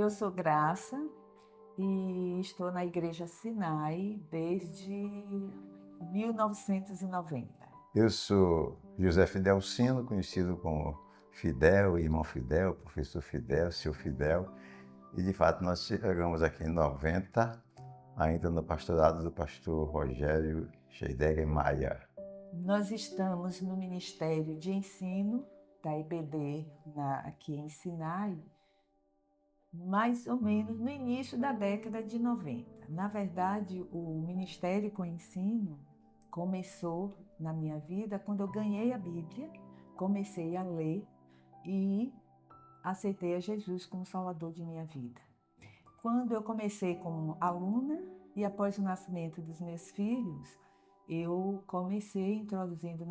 Eu sou Graça e estou na Igreja Sinai desde 1990. Eu sou José Fidelcino, conhecido como Fidel, irmão Fidel, professor Fidel, seu Fidel. E de fato nós chegamos aqui em 90, ainda no pastorado do pastor Rogério Scheidegger Maia. Nós estamos no Ministério de Ensino da IBD aqui em Sinai, mais ou menos no início da década de 90. Na verdade, o Ministério com Ensino começou na minha vida quando eu ganhei a Bíblia, comecei a ler e aceitei a Jesus como Salvador de minha vida. Quando eu comecei como aluna e após o nascimento dos meus filhos, eu comecei introduzindo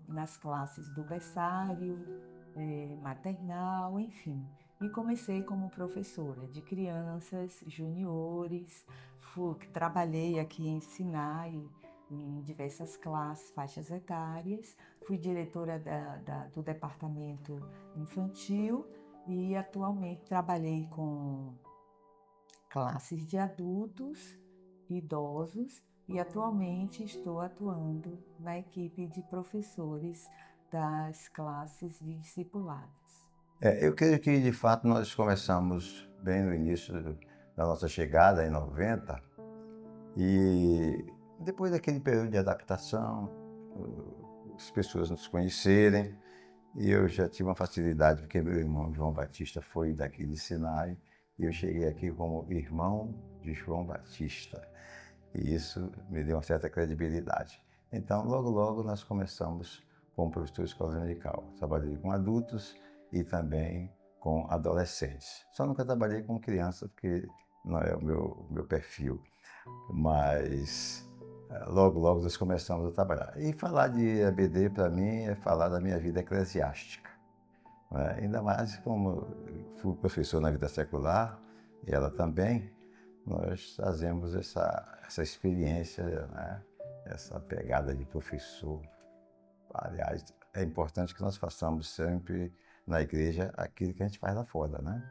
nas classes do berçário, maternal, enfim. E comecei como professora de crianças, juniores, trabalhei aqui em Sinai, em diversas classes, faixas etárias, fui diretora do departamento infantil e atualmente trabalhei com classes de adultos, idosos e atualmente estou atuando na equipe de professores das classes de discipulados. Eu creio que de fato nós começamos bem no início da nossa chegada em 90 e depois daquele período de adaptação, as pessoas nos conhecerem, e eu já tive uma facilidade porque meu irmão João Batista foi daqui de Sinai e eu cheguei aqui como irmão de João Batista. E isso me deu uma certa credibilidade. Então, logo, logo, nós começamos como professor de escola dominical. Trabalhei com adultos e também com adolescentes. Só nunca trabalhei com criança, porque não é o meu perfil. Mas, logo, logo, nós começamos a trabalhar. E falar de ABD, para mim, é falar da minha vida eclesiástica. Ainda mais como fui professor na vida secular, e ela também, nós trazemos essa experiência, né? Essa pegada de professor. Aliás, é importante que nós façamos sempre na igreja aquilo que a gente faz lá fora, né?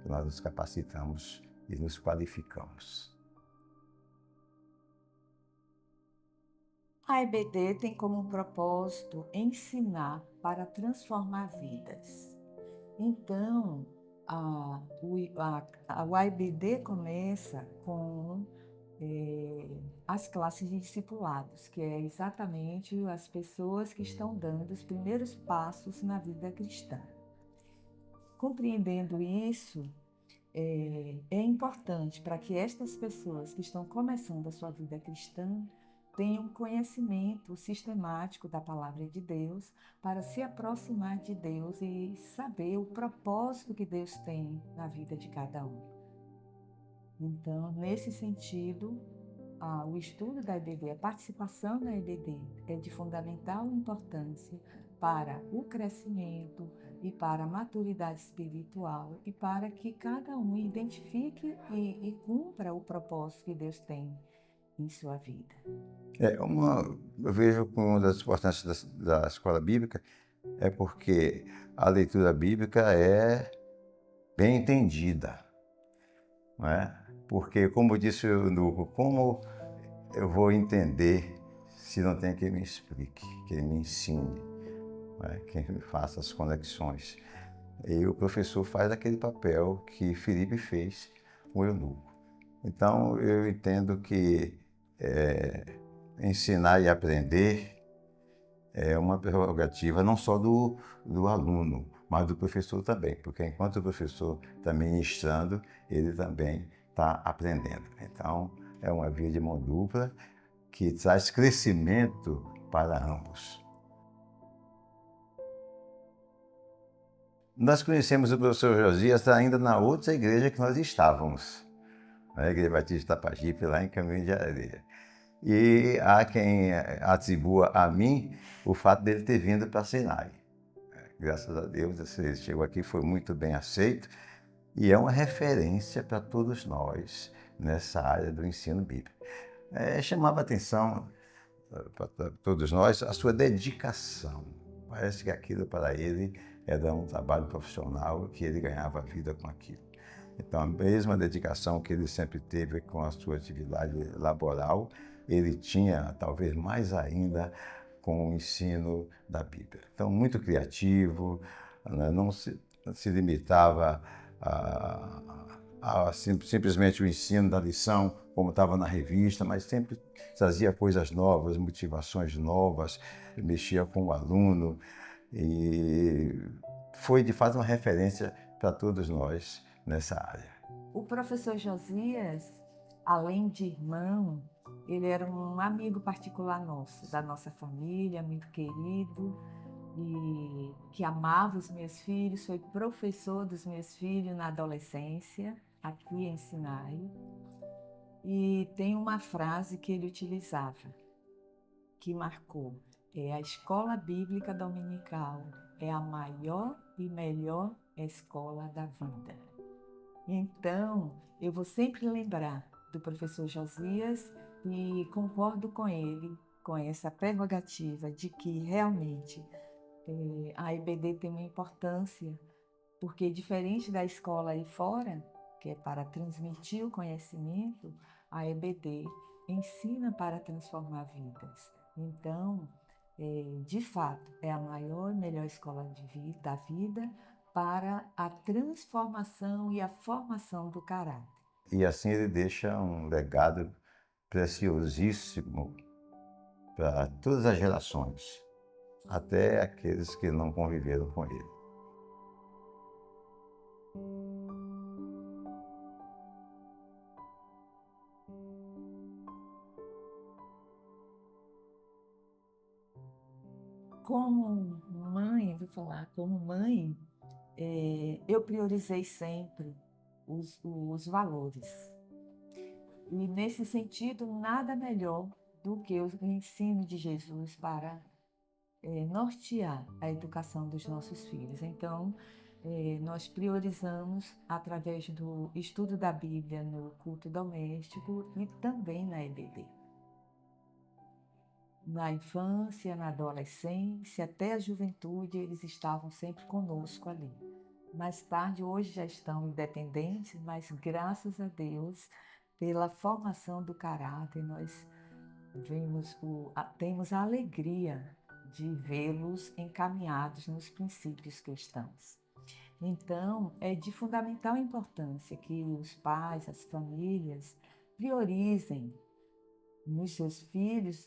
Que nós nos capacitamos e nos qualificamos. A EBD tem como propósito ensinar para transformar vidas. Então, o AIBD começa com as classes de discipulados, que é exatamente as pessoas que estão dando os primeiros passos na vida cristã. Compreendendo isso, é importante para que estas pessoas que estão começando a sua vida cristã tenham conhecimento sistemático da palavra de Deus para se aproximar de Deus e saber o propósito que Deus tem na vida de cada um. Então, nesse sentido, o estudo da EBD, a participação na EBD é de fundamental importância para o crescimento e para a maturidade espiritual e para que cada um identifique e cumpra o propósito que Deus tem em sua vida. Eu vejo que uma das importâncias da escola bíblica é porque a leitura bíblica é bem entendida, não é? Porque, como disse o Nuco, como eu vou entender se não tem quem me explique, quem me ensine, não é? Quem me faça as conexões? E o professor faz aquele papel que Felipe fez com o eunuco. Então, eu entendo que ensinar e aprender é uma prerrogativa não só do aluno, mas do professor também, porque enquanto o professor está ministrando, ele também está aprendendo. Então, é uma via de mão dupla que traz crescimento para ambos. Nós conhecemos o professor Josias ainda na outra igreja que nós estávamos, na Igreja Batista Tapajipe, lá em Caminho de Areia. E há quem atribua a mim o fato dele ter vindo para Sinai. Graças a Deus, ele chegou aqui, foi muito bem aceito e é uma referência para todos nós nessa área do ensino bíblico. Chamava atenção para todos nós a sua dedicação. Parece que aquilo para ele era um trabalho profissional, que ele ganhava a vida com aquilo. Então, a mesma dedicação que ele sempre teve com a sua atividade laboral, ele tinha, talvez mais ainda, com o ensino da Bíblia. Então, muito criativo, né? Não se limitava simplesmente o ensino da lição, como estava na revista, mas sempre trazia coisas novas, motivações novas, mexia com o aluno e foi, de fato, uma referência para todos nós nessa área. O professor Josias, além de irmão, ele era um amigo particular nosso, da nossa família, muito querido, e que amava os meus filhos, foi professor dos meus filhos na adolescência, aqui em Sinai. E tem uma frase que ele utilizava, que marcou: a escola bíblica dominical é a maior e melhor escola da vida. Então, eu vou sempre lembrar do professor Josias e concordo com ele, com essa prerrogativa de que realmente a EBD tem uma importância, porque diferente da escola aí fora, que é para transmitir o conhecimento, a EBD ensina para transformar vidas. Então, de fato, é a maior e melhor escola da vida para a transformação e a formação do caráter. E assim ele deixa um legado preciosíssimo para todas as gerações, até aqueles que não conviveram com ele. Como mãe, vou falar, como mãe, eu priorizei sempre os valores. E nesse sentido, nada melhor do que o ensino de Jesus para nortear a educação dos nossos filhos. Então, nós priorizamos através do estudo da Bíblia no culto doméstico e também na EBD. Na infância, na adolescência, até a juventude, eles estavam sempre conosco ali. Mais tarde, hoje já estão independentes, mas graças a Deus, pela formação do caráter, nós temos a alegria de vê-los encaminhados nos princípios cristãos. Então, é de fundamental importância que os pais, as famílias, priorizem nos seus filhos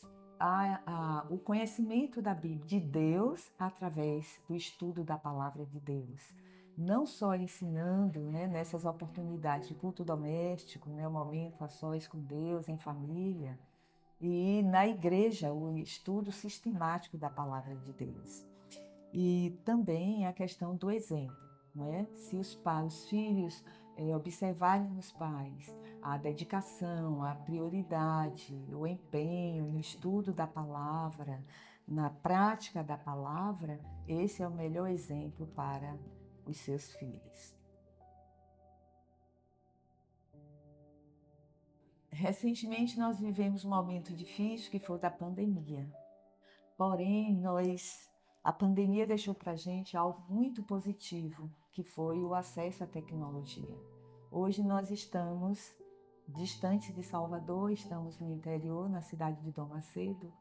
o conhecimento da Bíblia, de Deus, através do estudo da palavra de Deus. Não só ensinando, né, nessas oportunidades de culto doméstico, né, o momento a sós com Deus, em família, e na igreja, o estudo sistemático da palavra de Deus. E também a questão do exemplo, não é? Se os filhos observarem nos pais a dedicação, a prioridade, o empenho no estudo da palavra, na prática da palavra, esse é o melhor exemplo para os seus filhos. Recentemente nós vivemos um momento difícil que foi o da pandemia. Porém, a pandemia deixou para a gente algo muito positivo, que foi o acesso à tecnologia. Hoje nós estamos distantes de Salvador, estamos no interior, na cidade de Dom Macedo,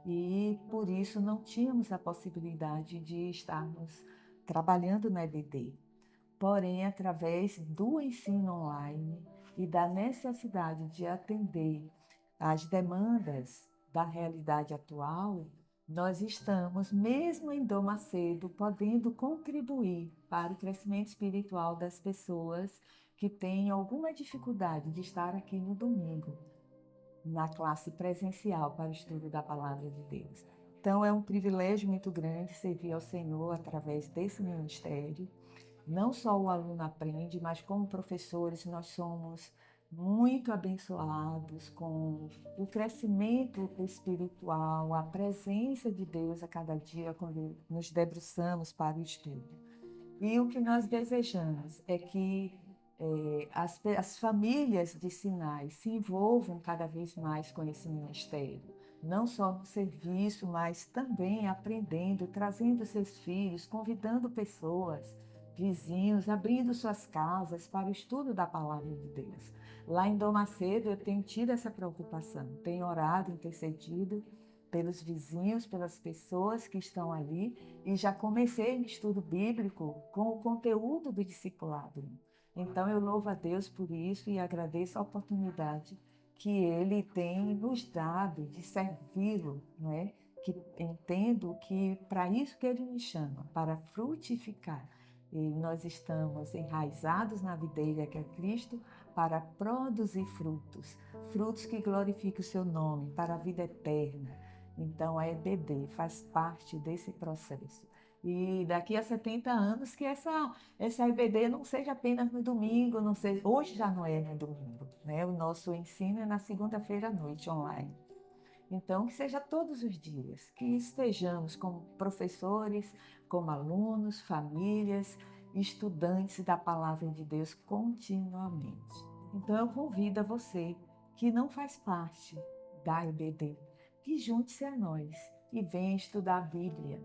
e por isso não tínhamos a possibilidade de estarmos trabalhando na EBD. Porém, através do ensino online e da necessidade de atender às demandas da realidade atual, nós estamos, mesmo em Dom Macedo, podendo contribuir para o crescimento espiritual das pessoas que têm alguma dificuldade de estar aqui no domingo, na classe presencial para o estudo da Palavra de Deus. Então, é um privilégio muito grande servir ao Senhor através desse ministério. Não só o aluno aprende, mas como professores nós somos muito abençoados com o crescimento espiritual, a presença de Deus a cada dia quando nos debruçamos para o estudo. E o que nós desejamos é que as famílias de Sinai se envolvam cada vez mais com esse ministério. Não só no serviço, mas também aprendendo, trazendo seus filhos, convidando pessoas vizinhos, abrindo suas casas para o estudo da palavra de Deus. Lá em Dom Macedo eu tenho tido essa preocupação, tenho orado, intercedido pelos vizinhos, pelas pessoas que estão ali, e já comecei o estudo bíblico com o conteúdo do discipulado. Então eu louvo a Deus por isso e agradeço a oportunidade que Ele tem nos dado de servi-lo, não é? Que entendo que para isso que Ele me chama, para frutificar. E nós estamos enraizados na videira que é Cristo para produzir frutos, frutos que glorifiquem o seu nome para a vida eterna. Então a EBD faz parte desse processo. E daqui a 70 anos que essa EBD não seja apenas no domingo, não seja, hoje já não é no domingo, né? O nosso ensino é na segunda-feira à noite online. Então, que seja todos os dias, que estejamos como professores, como alunos, famílias, estudantes da palavra de Deus continuamente. Então, eu convido a você que não faz parte da EBD, que junte-se a nós e venha estudar a Bíblia,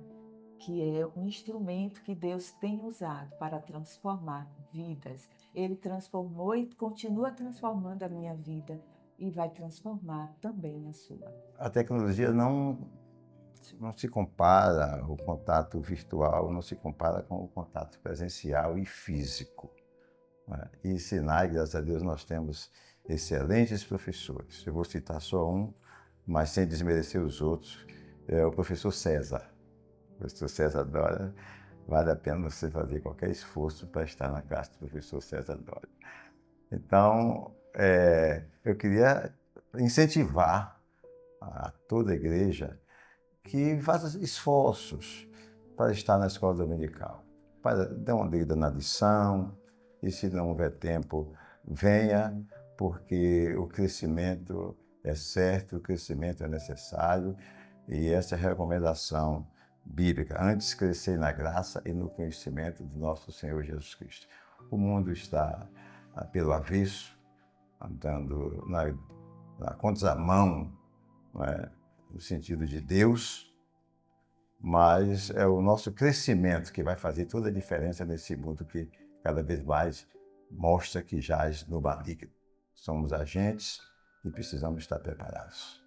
que é um instrumento que Deus tem usado para transformar vidas. Ele transformou e continua transformando a minha vida e vai transformar também a sua. A tecnologia não se compara, o contato virtual não se compara com o contato presencial e físico, né? E Sinai, graças a Deus, nós temos excelentes professores. Eu vou citar só um, mas sem desmerecer os outros, é o professor César. O professor César Dória, vale a pena você fazer qualquer esforço para estar na classe do professor César Dória. Então, eu queria incentivar a toda a igreja que faça esforços para estar na escola dominical, para dar uma lida na lição, e se não houver tempo, venha, porque o crescimento é certo, o crescimento é necessário, e essa é a recomendação bíblica, antes crescer na graça e no conhecimento do nosso Senhor Jesus Cristo. O mundo está pelo avesso, andando na contramão, não é? No sentido de Deus, mas é o nosso crescimento que vai fazer toda a diferença nesse mundo que cada vez mais mostra que jaz no maligno. Somos agentes e precisamos estar preparados.